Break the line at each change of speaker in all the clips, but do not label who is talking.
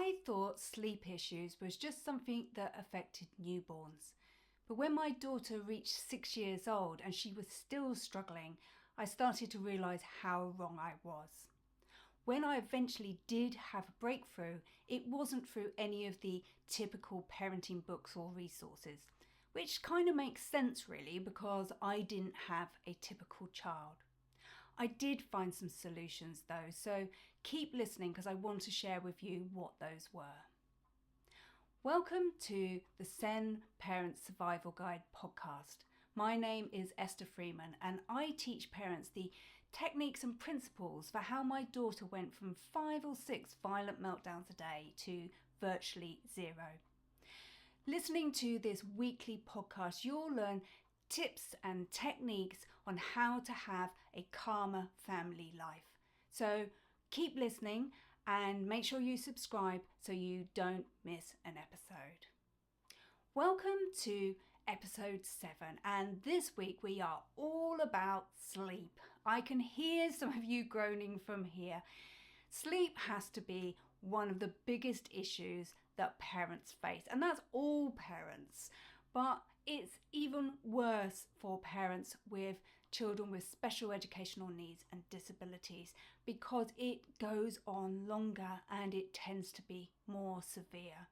I thought sleep issues was just something that affected newborns. But when my daughter reached 6 years old and she was still struggling, I started to realise how wrong I was. When I eventually did have a breakthrough, it wasn't through any of the typical parenting books or resources, which kind of makes sense really because I didn't have a typical child. I did find some solutions though, so keep listening because I want to share with you what those were. Welcome to the Zen Parent Survival Guide podcast. My name is Esther Freeman and I teach parents the techniques and principles for how my daughter went from 5 or 6 violent meltdowns a day to virtually 0. Listening to this weekly podcast, you'll learn tips and techniques on how to have a calmer family life. So keep listening and make sure you subscribe so you don't miss an episode. Welcome to episode 7, and this week we are all about sleep. I can hear some of you groaning from here. Sleep has to be one of the biggest issues that parents face, and that's all parents, but it's even worse for parents with children with special educational needs and disabilities because it goes on longer and it tends to be more severe.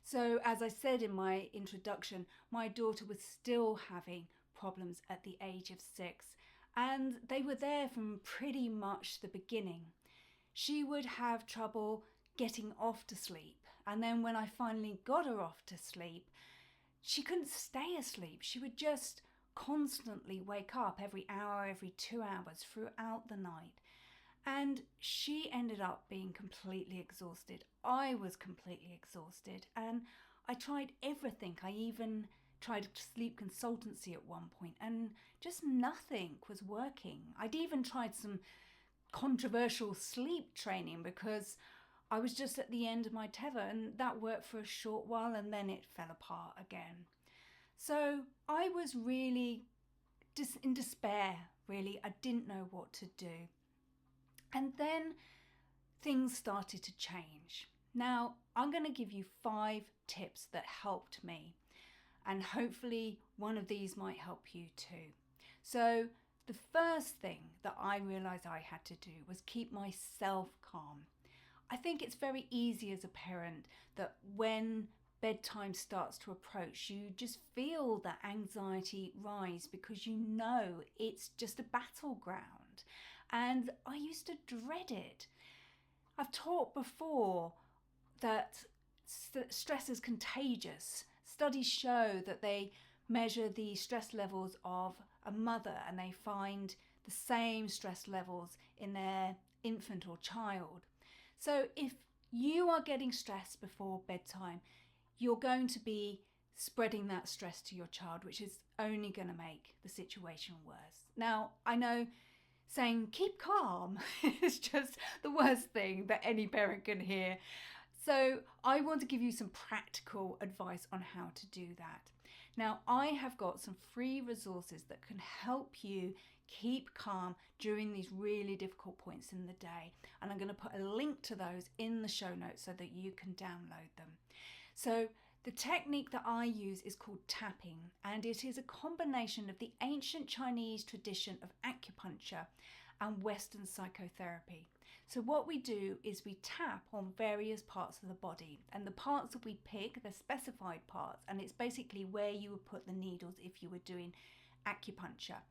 So as I said in my introduction, my daughter was still having problems at the age of 6, and they were there from pretty much the beginning. She would have trouble getting off to sleep, and then when I finally got her off to sleep, she couldn't stay asleep. She would just constantly wake up every hour, every 2 hours throughout the night. And she ended up being completely exhausted. I was completely exhausted. And I tried everything. I even tried sleep consultancy at one point and just nothing was working. I'd even tried some controversial sleep training because I was just at the end of my tether, and that worked for a short while and then it fell apart again. So I was really in despair, really. I didn't know what to do. And then things started to change. Now, I'm going to give you 5 tips that helped me, and hopefully one of these might help you too. So the first thing that I realized I had to do was keep myself calm. I think it's very easy as a parent that when bedtime starts to approach, you just feel that anxiety rise because you know it's just a battleground. And I used to dread it. I've taught before that stress is contagious. Studies show that they measure the stress levels of a mother and they find the same stress levels in their infant or child. So if you are getting stressed before bedtime, you're going to be spreading that stress to your child, which is only going to make the situation worse. Now, I know saying keep calm is just the worst thing that any parent can hear. So I want to give you some practical advice on how to do that. Now, I have got some free resources that can help you keep calm during these really difficult points in the day. And I'm going to put a link to those in the show notes so that you can download them. So the technique that I use is called tapping, and it is a combination of the ancient Chinese tradition of acupuncture and Western psychotherapy. So what we do is we tap on various parts of the body, and the parts that we pick, the specified parts, and it's basically where you would put the needles if you were doing acupuncture.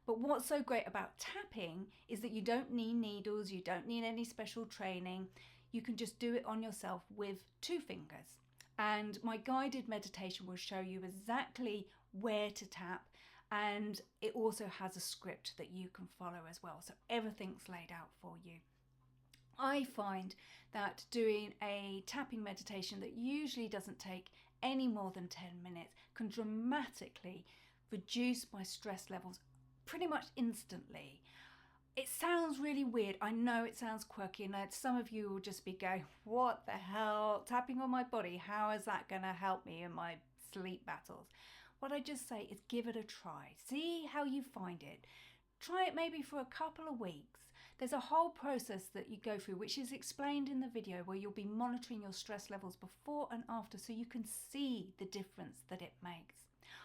But what's so great about tapping is that you don't need needles, you don't need any special training. You can just do it on yourself with 2 fingers. And my guided meditation will show you exactly where to tap, and it also has a script that you can follow as well. So everything's laid out for you. I find that doing a tapping meditation that usually doesn't take any more than 10 minutes can dramatically reduce my stress levels pretty much instantly. It sounds really weird. I know it sounds quirky, and some of you will just be going, what the hell? Tapping on my body, how is that going to help me in my sleep battles? What I just say is give it a try. See how you find it. Try it maybe for a couple of weeks. There's a whole process that you go through, which is explained in the video, where you'll be monitoring your stress levels before and after, so you can see the difference that it makes.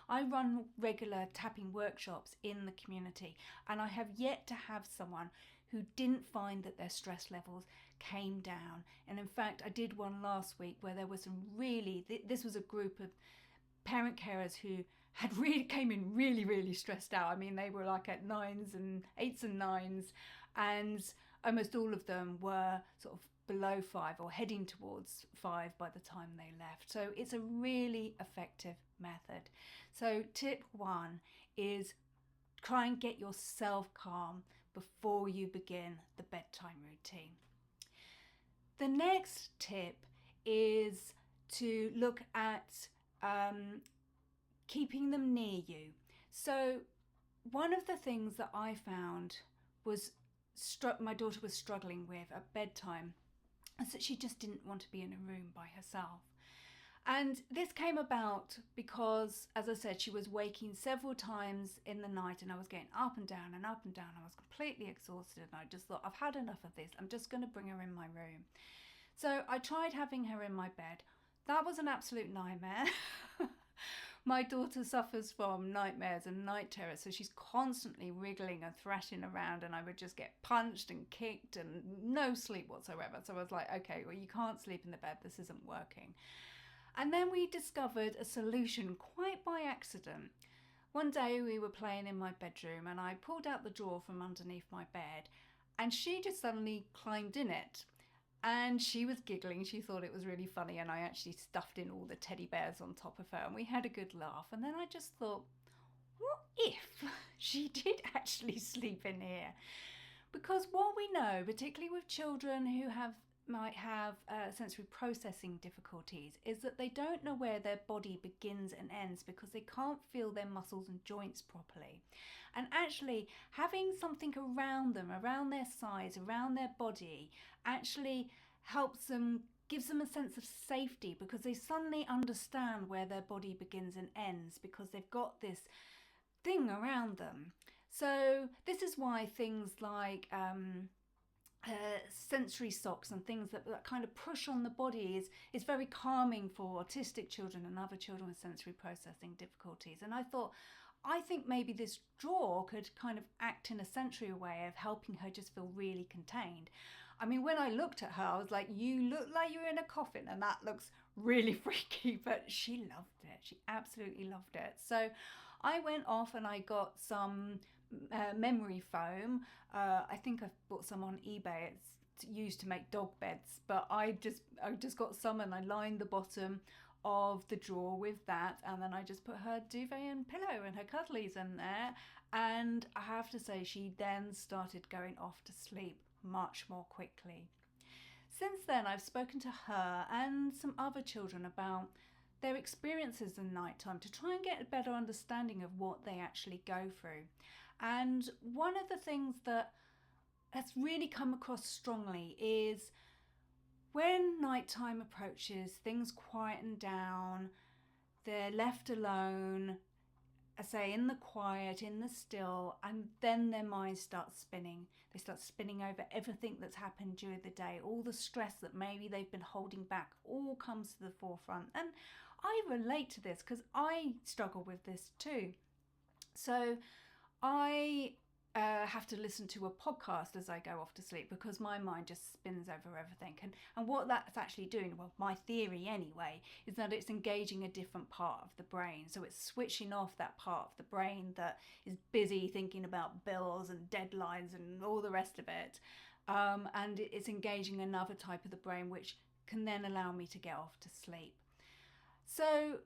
I run regular tapping workshops in the community, and I have yet to have someone who didn't find that their stress levels came down. And in fact, I did one last week where there was some really, this was a group of parent carers who had really came in really stressed out. I mean, they were like at 9s and 8s and 9s, and almost all of them were sort of below 5 or heading towards 5 by the time they left. So it's a really effective method. So tip 1 is try and get yourself calm before you begin the bedtime routine. The next tip is to look at keeping them near you. So one of the things that I found was my daughter was struggling with at bedtime is that she just didn't want to be in a room by herself. And this came about because, as I said, she was waking several times in the night, and I was getting up and down and up and down. I was completely exhausted, and I just thought, I've had enough of this. I'm just going to bring her in my room. So I tried having her in my bed. That was an absolute nightmare. My daughter suffers from nightmares and night terrors, so she's constantly wriggling and thrashing around, and I would just get punched and kicked and no sleep whatsoever. So I was like, okay, well, you can't sleep in the bed. This isn't working. And then we discovered a solution quite by accident. One day we were playing in my bedroom, and I pulled out the drawer from underneath my bed, and she just suddenly climbed in it. And she was giggling. She thought it was really funny, and I actually stuffed in all the teddy bears on top of her, and we had a good laugh. And then I just thought, what if she did actually sleep in here? Because what we know, particularly with children who might have sensory processing difficulties, is that they don't know where their body begins and ends because they can't feel their muscles and joints properly. And actually having something around them, around their sides, around their body, actually helps them, gives them a sense of safety, because they suddenly understand where their body begins and ends because they've got this thing around them. So this is why things like sensory socks and things that kind of push on the body is very calming for autistic children and other children with sensory processing difficulties. And I think maybe this drawer could kind of act in a sensory way of helping her just feel really contained. I mean, when I looked at her, I was like, you look like you're in a coffin, and that looks really freaky, but she loved it. She absolutely loved it. So I went off and I got some memory foam. I think I bought some on eBay. It's used to make dog beds, but I just got some, and I lined the bottom of the drawer with that, and then I just put her duvet and pillow and her cuddlies in there, and I have to say she then started going off to sleep much more quickly. Since then, I've spoken to her and some other children about their experiences in nighttime to try and get a better understanding of what they actually go through. And one of the things that has really come across strongly is when nighttime approaches, things quieten down, they're left alone, I say in the quiet, in the still, and then their minds start spinning. They start spinning over everything that's happened during the day. All the stress that maybe they've been holding back all comes to the forefront. And I relate to this because I struggle with this too. So I have to listen to a podcast as I go off to sleep because my mind just spins over everything. And what that's actually doing, well, my theory anyway, is that it's engaging a different part of the brain. So it's switching off that part of the brain that is busy thinking about bills and deadlines and all the rest of it. And it's engaging another type of the brain, which can then allow me to get off to sleep. So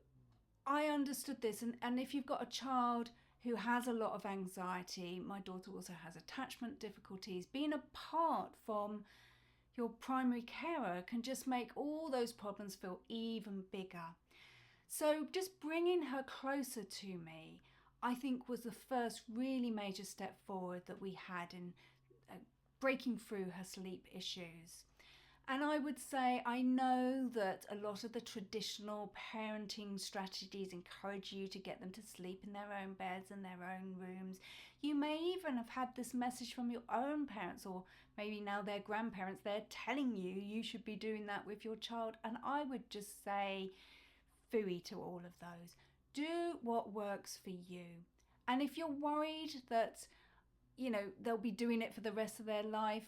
I understood this. And if you've got a child who has a lot of anxiety, my daughter also has attachment difficulties, being apart from your primary carer can just make all those problems feel even bigger. So just bringing her closer to me, I think, was the first really major step forward that we had in breaking through her sleep issues. And I would say, I know that a lot of the traditional parenting strategies encourage you to get them to sleep in their own beds and their own rooms. You may even have had this message from your own parents, or maybe now their grandparents. They're telling you you should be doing that with your child. And I would just say, phooey to all of those. Do what works for you. And if you're worried that, they'll be doing it for the rest of their life,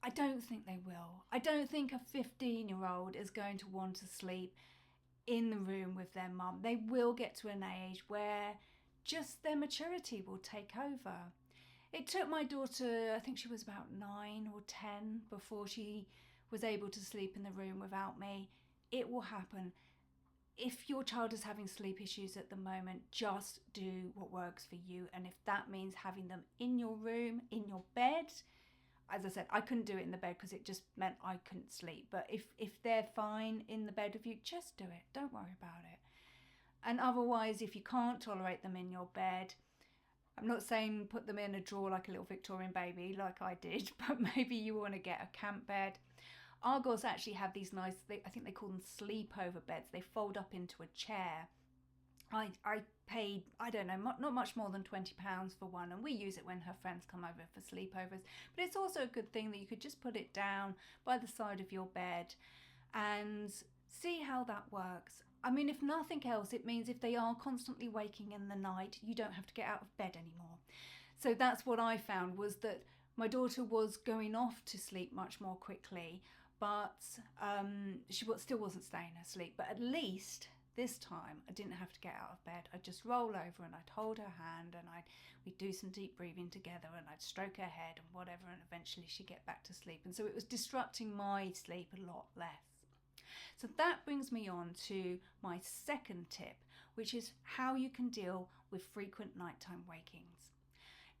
I don't think they will. I don't think a 15-year-old is going to want to sleep in the room with their mum. They will get to an age where just their maturity will take over. It took my daughter, I think she was about 9 or 10, before she was able to sleep in the room without me. It will happen. If your child is having sleep issues at the moment, just do what works for you. And if that means having them in your room, in your bed, as I said, I couldn't do it in the bed because it just meant I couldn't sleep. But if they're fine in the bed with you, just do it. Don't worry about it. And otherwise, if you can't tolerate them in your bed, I'm not saying put them in a drawer like a little Victorian baby like I did, but maybe you want to get a camp bed. Argos actually have these nice, I think they call them sleepover beds. They fold up into a chair. I paid, I don't know, not much more than £20 for one, and we use it when her friends come over for sleepovers. But it's also a good thing that you could just put it down by the side of your bed and see how that works. I mean, if nothing else, it means if they are constantly waking in the night, you don't have to get out of bed anymore. So that's what I found, was that my daughter was going off to sleep much more quickly, but she still wasn't staying asleep. But at least this time I didn't have to get out of bed. I'd just roll over and I'd hold her hand and we'd do some deep breathing together and I'd stroke her head and whatever, and eventually she'd get back to sleep. And so it was disrupting my sleep a lot less. So that brings me on to my second tip, which is how you can deal with frequent nighttime wakings.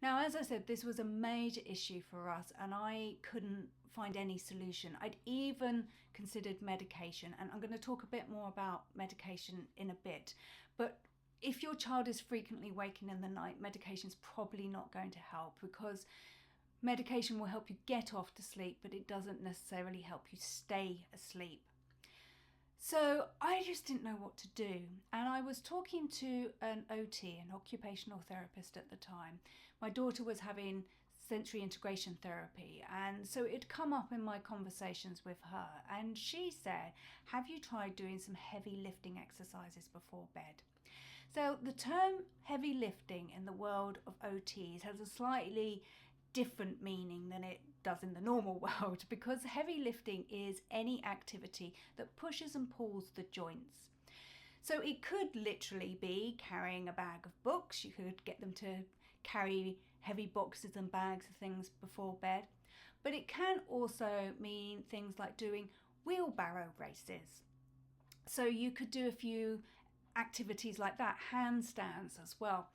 Now, as I said, this was a major issue for us and I couldn't find any solution. I'd even considered medication, and I'm going to talk a bit more about medication in a bit. But if your child is frequently waking in the night, medication's probably not going to help, because medication will help you get off to sleep, but it doesn't necessarily help you stay asleep. So I just didn't know what to do, and I was talking to an OT, an occupational therapist at the time. My daughter was having sensory integration therapy, and so it'd come up in my conversations with her, and she said, have you tried doing some heavy lifting exercises before bed? So the term heavy lifting in the world of OTs has a slightly different meaning than it does in the normal world, because heavy lifting is any activity that pushes and pulls the joints. So it could literally be carrying a bag of books. You could get them to carry heavy boxes and bags of things before bed. But it can also mean things like doing wheelbarrow races. So you could do a few activities like that, handstands as well.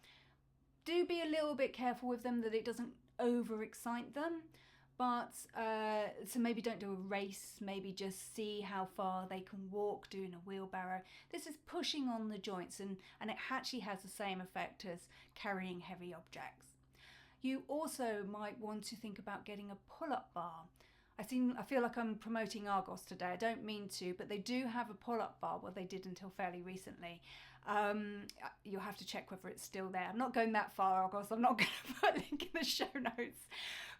Do be a little bit careful with them that it doesn't overexcite them. But so maybe don't do a race, maybe just see how far they can walk doing a wheelbarrow. This is pushing on the joints, and it actually has the same effect as carrying heavy objects. You also might want to think about getting a pull-up bar. I feel like I'm promoting Argos today. I don't mean to, but they do have a pull-up bar. Well, they did until fairly recently. You'll have to check whether it's still there. I'm not going that far, Argos. I'm not going to put a link in the show notes.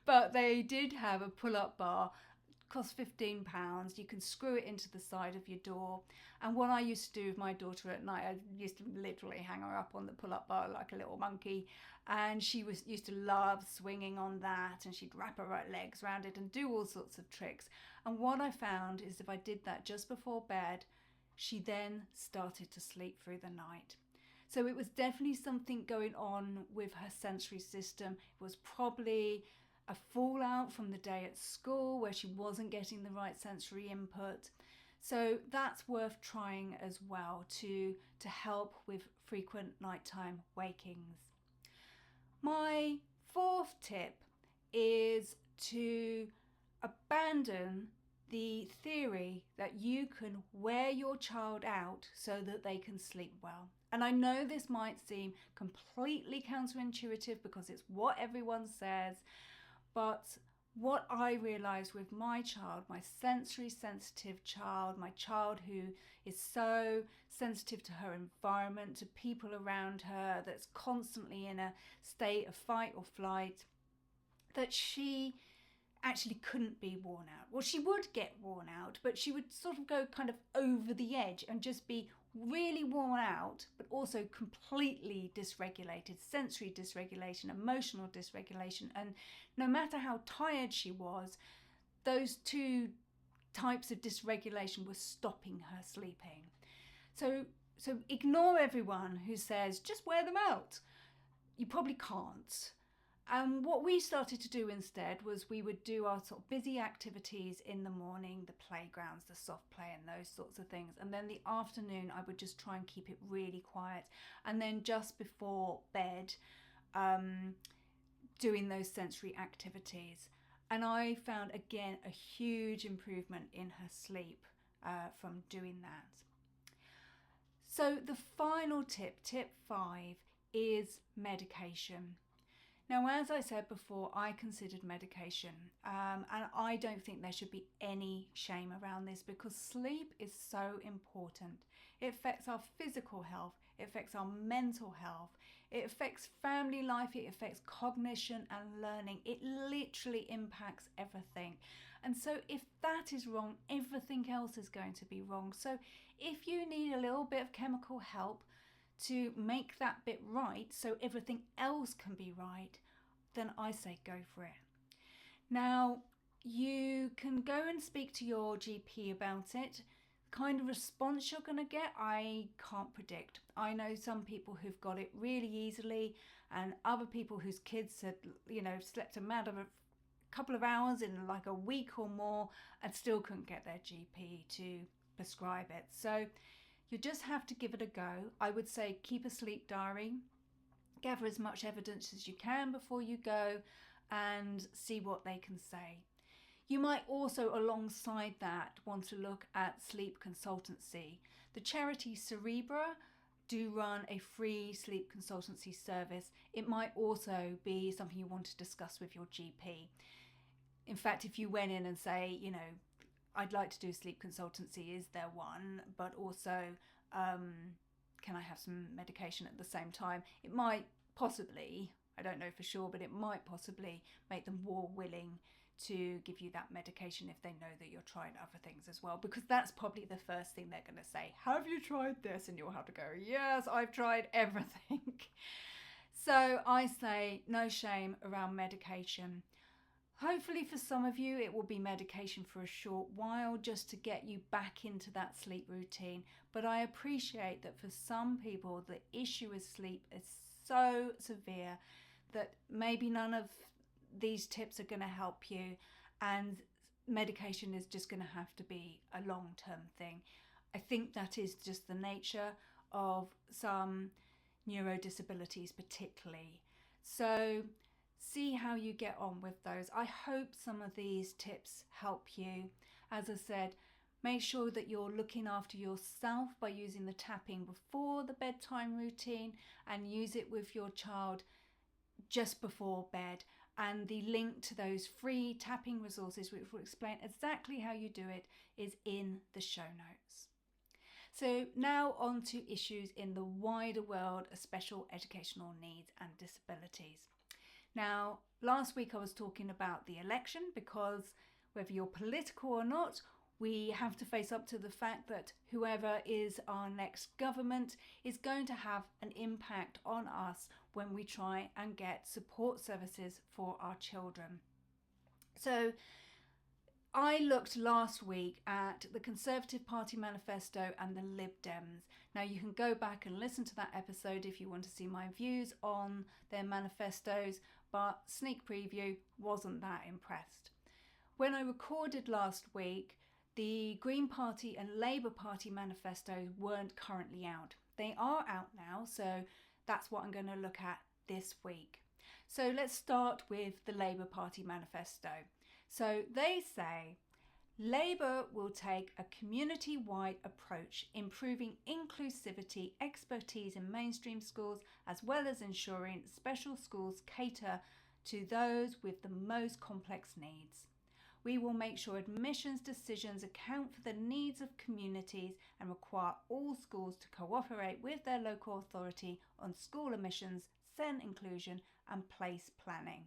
But they did have a pull-up bar. It cost £15. You can screw it into the side of your door. And what I used to do with my daughter at night, I used to literally hang her up on the pull-up bar like a little monkey. And she used to love swinging on that, and she'd wrap her legs around it and do all sorts of tricks. And what I found is if I did that just before bed, she then started to sleep through the night. So it was definitely something going on with her sensory system. It was probably a fallout from the day at school where she wasn't getting the right sensory input. So that's worth trying as well to help with frequent nighttime wakings. My fourth tip is to abandon the theory that you can wear your child out so that they can sleep well. And I know this might seem completely counterintuitive because it's what everyone says, but what I realised with my child, my sensory sensitive child, my child who is so sensitive to her environment, to people around her, that's constantly in a state of fight or flight, that she actually couldn't be worn out. Well, she would get worn out, but she would sort of go kind of over the edge and just be really worn out, but also completely dysregulated, sensory dysregulation, emotional dysregulation. And no matter how tired she was, those two types of dysregulation were stopping her sleeping. So ignore everyone who says, just wear them out. You probably can't. And what we started to do instead was we would do our sort of busy activities in the morning, the playgrounds, the soft play and those sorts of things. And then the afternoon, I would just try and keep it really quiet. And then just before bed, doing those sensory activities. And I found, again, a huge improvement in her sleep from doing that. So the final tip, tip 5, is medication. Now, as I said before, I considered medication, and I don't think there should be any shame around this because sleep is so important. It affects our physical health, it affects our mental health, it affects family life, it affects cognition and learning. It literally impacts everything. And so if that is wrong, everything else is going to be wrong. So if you need a little bit of chemical help to make that bit right so everything else can be right, then I say go for it. Now, you can go and speak to your GP about it. The kind of response you're going to get, I can't predict. I know some people who've got it really easily and other people whose kids had, slept a matter of a couple of hours in like a week or more and still couldn't get their GP to prescribe it. So you just have to give it a go. I would say keep a sleep diary, gather as much evidence as you can before you go and see what they can say. You might also, alongside that, want to look at sleep consultancy. The charity Cerebra do run a free sleep consultancy service. It might also be something you want to discuss with your GP. In fact, if you went in and say, I'd like to do sleep consultancy, is there one? But also, can I have some medication at the same time? It might possibly, I don't know for sure, but it might possibly make them more willing to give you that medication if they know that you're trying other things as well, because that's probably the first thing they're going to say. Have you tried this? And you'll have to go, yes, I've tried everything. So I say no shame around medication. Hopefully for some of you, it will be medication for a short while just to get you back into that sleep routine. But I appreciate that for some people, the issue with sleep is so severe that maybe none of these tips are going to help you and medication is just going to have to be a long-term thing. I think that is just the nature of some neurodisabilities particularly. So see how you get on with those. I hope some of these tips help you. As I said, make sure that you're looking after yourself by using the tapping before the bedtime routine and use it with your child just before bed. And the link to those free tapping resources, which will explain exactly how you do it, is in the show notes. So now on to issues in the wider world of special educational needs and disabilities. Now, last week I was talking about the election because whether you're political or not, we have to face up to the fact that whoever is our next government is going to have an impact on us when we try and get support services for our children. So I looked last week at the Conservative Party manifesto and the Lib Dems. Now you can go back and listen to that episode if you want to see my views on their manifestos, but sneak preview, wasn't that impressed. When I recorded last week, the Green Party and Labour Party manifestos weren't currently out. They are out now, so that's what I'm going to look at this week. So let's start with the Labour Party manifesto. So they say, Labour will take a community-wide approach, improving inclusivity, expertise in mainstream schools, as well as ensuring special schools cater to those with the most complex needs. We will make sure admissions decisions account for the needs of communities and require all schools to cooperate with their local authority on school admissions, SEN inclusion and place planning.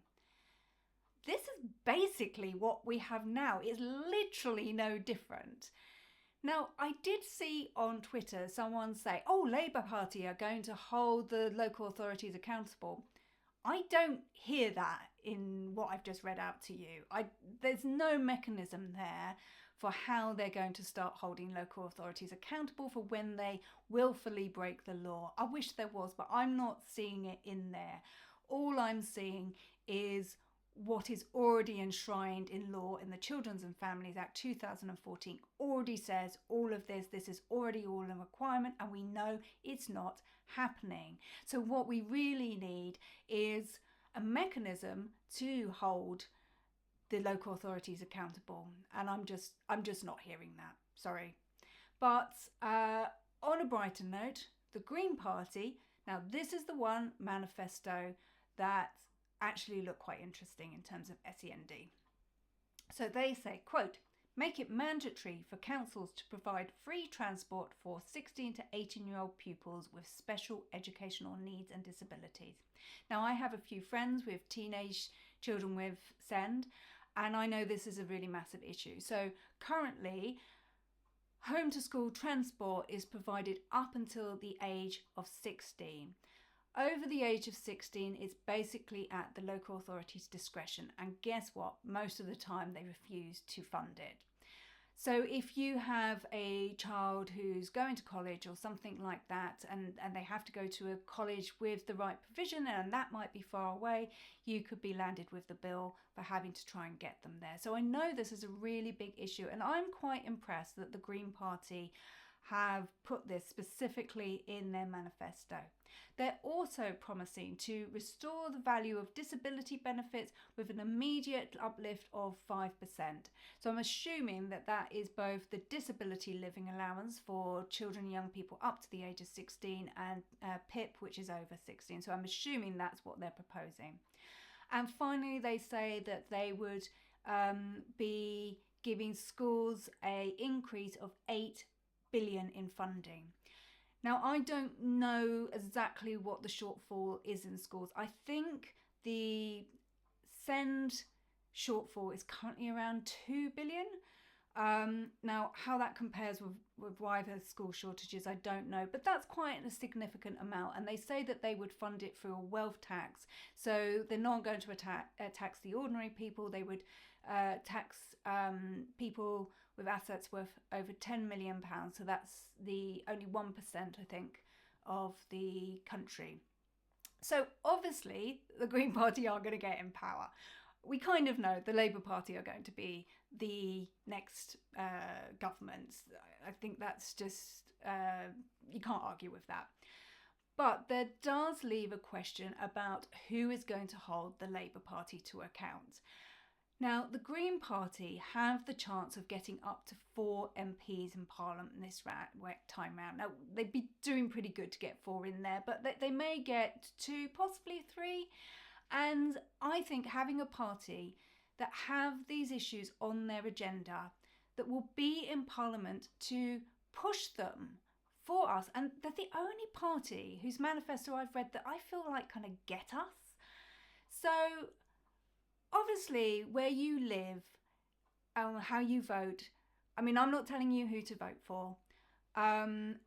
This is basically what we have now. It's literally no different. Now, I did see on Twitter someone say, Labour Party are going to hold the local authorities accountable. I don't hear that in what I've just read out to you. There's no mechanism there for how they're going to start holding local authorities accountable for when they willfully break the law. I wish there was, but I'm not seeing it in there. All I'm seeing is what is already enshrined in law in the Children's and Families Act 2014 already says all of this. This is already all a requirement, and we know it's not happening. So what we really need is a mechanism to hold the local authorities accountable, and I'm just not hearing that. Sorry. But on a brighter note, the Green Party, now this is the one manifesto that actually look quite interesting in terms of SEND. So they say, quote, make it mandatory for councils to provide free transport for 16 to 18-year-old pupils with special educational needs and disabilities. Now, I have a few friends with teenage children with SEND, and I know this is a really massive issue. So currently, home to school transport is provided up until the age of 16. Over the age of 16, it's basically at the local authority's discretion. And guess what? Most of the time they refuse to fund it. So if you have a child who's going to college or something like that, and they have to go to a college with the right provision, and that might be far away, you could be landed with the bill for having to try and get them there. So I know this is a really big issue, and I'm quite impressed that the Green Party have put this specifically in their manifesto. They're also promising to restore the value of disability benefits with an immediate uplift of 5%. So I'm assuming that that is both the disability living allowance for children and young people up to the age of 16 and PIP, which is over 16. So I'm assuming that's what they're proposing. And finally, they say that they would be giving schools an increase of 8 billion in funding. Now, I don't know exactly what the shortfall is in schools. I think the SEND shortfall is currently around 2 billion. Now, how that compares with wider school shortages, I don't know, but that's quite a significant amount. And they say that they would fund it through a wealth tax. So they're not going to tax the ordinary people. They would tax people with assets worth over £10 million. So that's the only 1%, I think, of the country. So obviously the Green Party are going to get in power. We kind of know the Labour Party are going to be the next government. I think that's just, you can't argue with that. But there does leave a question about who is going to hold the Labour Party to account. Now, the Green Party have the chance of getting up to 4 MPs in Parliament this time round. Now, they'd be doing pretty good to get 4 in there, but they may get 2, possibly 3. And I think having a party that have these issues on their agenda, that will be in Parliament to push them for us. And they're the only party whose manifesto I've read that I feel like kind of get us. So obviously, where you live and how you vote, I mean, I'm not telling you who to vote for. And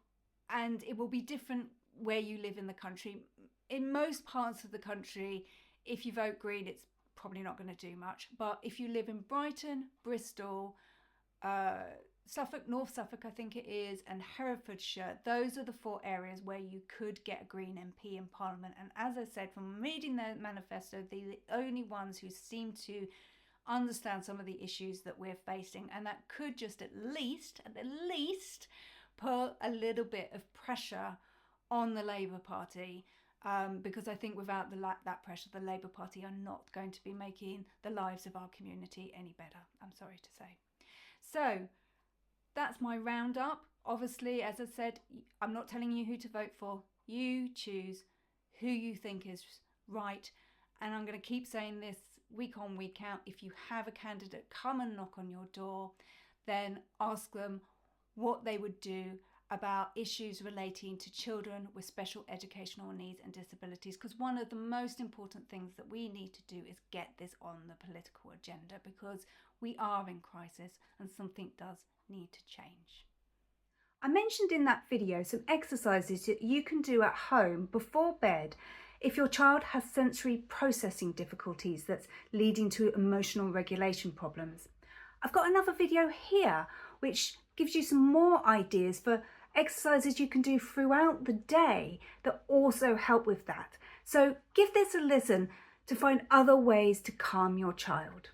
it will be different where you live in the country. In most parts of the country, if you vote Green, it's probably not going to do much. But if you live in Brighton, Bristol, Suffolk, North Suffolk, I think it is, and Herefordshire, those are the 4 areas where you could get a Green MP in Parliament. And as I said, from reading their manifesto, they're the only ones who seem to understand some of the issues that we're facing. And that could just at least put a little bit of pressure on the Labour Party. Because I think without that pressure, the Labour Party are not going to be making the lives of our community any better, I'm sorry to say. So that's my roundup. Obviously, as I said, I'm not telling you who to vote for. You choose who you think is right and I'm going to keep saying this week on, week out, if you have a candidate come and knock on your door, then ask them what they would do about issues relating to children with special educational needs and disabilities, because one of the most important things that we need to do is get this on the political agenda, because we are in crisis and something does need to change. I mentioned in that video some exercises that you can do at home before bed if your child has sensory processing difficulties that's leading to emotional regulation problems. I've got another video here which gives you some more ideas for exercises you can do throughout the day that also help with that. So give this a listen to find other ways to calm your child.